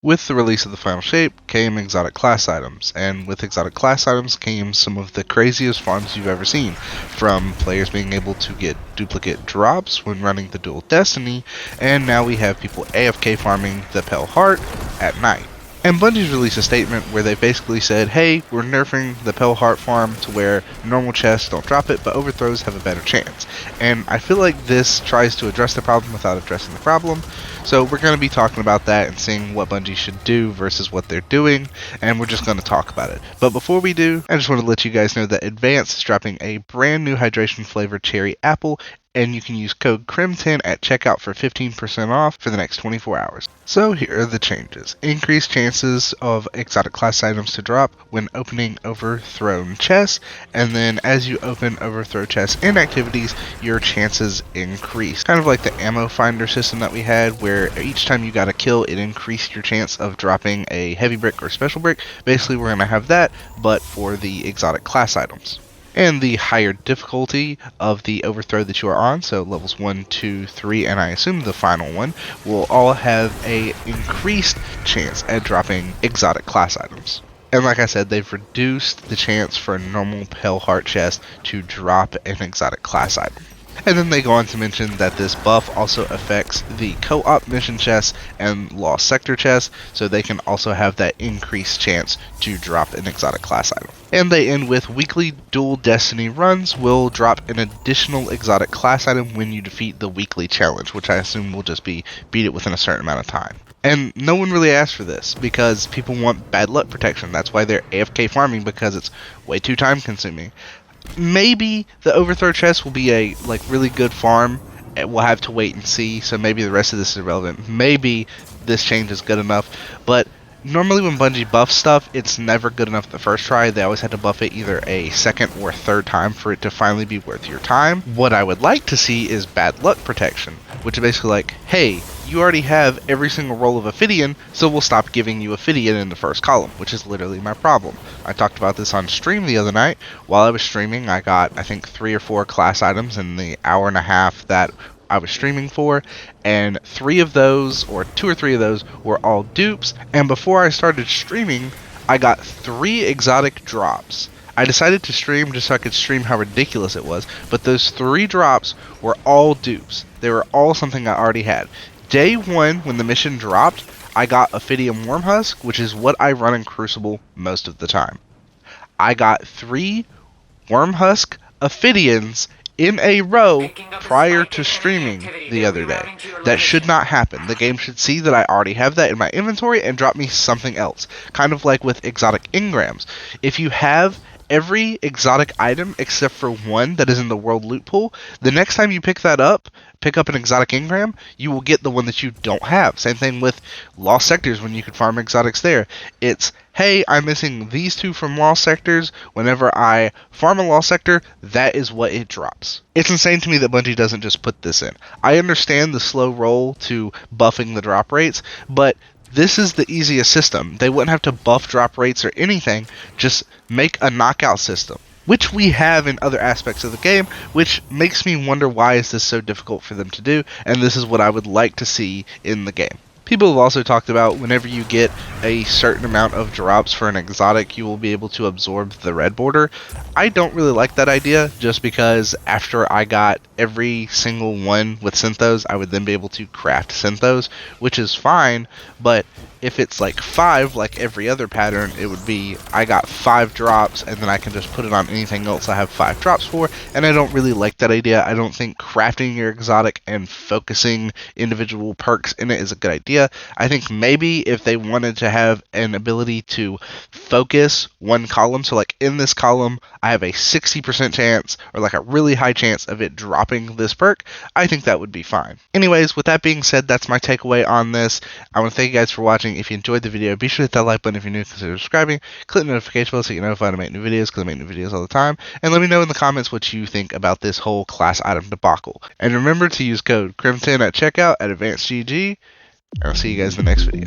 With the release of the final shape came exotic class items, and with exotic class items came some of the craziest farms you've ever seen, from players being able to get duplicate drops when running the dual destiny, and now we have people AFK farming the Pale Heart at night. And Bungie's released a statement where they basically said, hey, we're nerfing the Pale Heart farm to where normal chests don't drop it, but overthrows have a better chance. And I feel like this tries to address the problem without addressing the problem. So we're going to be talking about that and seeing what Bungie should do versus what they're doing, and we're just going to talk about it. But before we do, I just want to let you guys know that Advance is dropping a brand new hydration flavored cherry apple, and you can use code CRIM10 at checkout for 15% off for the next 24 hours. So here are the changes. Increased chances of exotic class items to drop when opening overthrown chests, and then as you open overthrow chests in activities, your chances increase. Kind of like the ammo finder system that we had, where each time you got a kill, it increased your chance of dropping a heavy brick or special brick. Basically, we're going to have that, but for the exotic class items. And the higher difficulty of the overthrow that you are on, so levels 1, 2, 3, and I assume the final one, will all have a increased chance at dropping exotic class items. And like I said, they've reduced the chance for a normal Pale Heart chest to drop an exotic class item. And then they go on to mention that this buff also affects the co-op mission chests and lost sector chests, so they can also have that increased chance to drop an exotic class item. And they end with weekly dual destiny runs will drop an additional exotic class item when you defeat the weekly challenge, which I assume will just be beat it within a certain amount of time. And no one really asked for this because people want bad luck protection. That's why they're AFK farming, because it's way too time consuming. Maybe the overthrow chest will be a really good farm. We'll have to wait and see, so maybe the rest of this is irrelevant. Maybe this change is good enough, but normally when Bungie buffs stuff, it's never good enough the first try. They always had to buff it either a second or third time for it to finally be worth your time. What I would like to see is bad luck protection, which is basically like, hey, you already have every single roll of Ophidian, so we'll stop giving you Ophidian in the first column, which is literally my problem. I talked about this on stream the other night. While I was streaming, I got, I think, 3 or 4 class items in the hour and a half that I was streaming for, and 3 of those, or 2 or 3 of those, were all dupes, and before I started streaming, I got 3 exotic drops. I decided to stream just so I could stream how ridiculous it was, but those 3 drops were all dupes. They were all something I already had. Day 1, when the mission dropped, I got Ophidian Wormhusk, which is what I run in Crucible most of the time. I got 3 Wormhusk Ophidians in a row prior to streaming the other day. That should not happen. The game should see that I already have that in my inventory and drop me something else. Kind of like with exotic engrams. If you have every exotic item except for one that is in the world loot pool, the next time you pick up an exotic engram, you will get the one that you don't have. Same thing with lost sectors when you could farm exotics there. It's, hey, I'm missing these 2 from lost sectors. Whenever I farm a lost sector, that is what it drops. It's insane to me that Bungie doesn't just put this in. I understand the slow roll to buffing the drop rates, but this is the easiest system. They wouldn't have to buff drop rates or anything, just make a knockout system, which we have in other aspects of the game, which makes me wonder why is this so difficult for them to do, and this is what I would like to see in the game. People have also talked about whenever you get a certain amount of drops for an exotic, you will be able to absorb the red border. I don't really like that idea, just because after I got every single one with Synthos, I would then be able to craft Synthos, which is fine, but if it's like 5, like every other pattern, it would be I got 5 drops and then I can just put it on anything else I have 5 drops for, and I don't really like that idea. I don't think crafting your exotic and focusing individual perks in it is a good idea. I think maybe if they wanted to have an ability to focus one column, so like in this column I have a 60% chance or like a really high chance of it dropping this perk, I think that would be fine. Anyways, with that being said, that's my takeaway on this. I want to thank you guys for watching. If you enjoyed the video, be sure to hit that like button. If you're new, consider subscribing. Click the notification bell so you get notified when I make new videos, because I make new videos all the time. And let me know in the comments what you think about this whole class item debacle. And remember to use code CRIM10 at checkout at AdvancedGG. And I'll see you guys in the next video.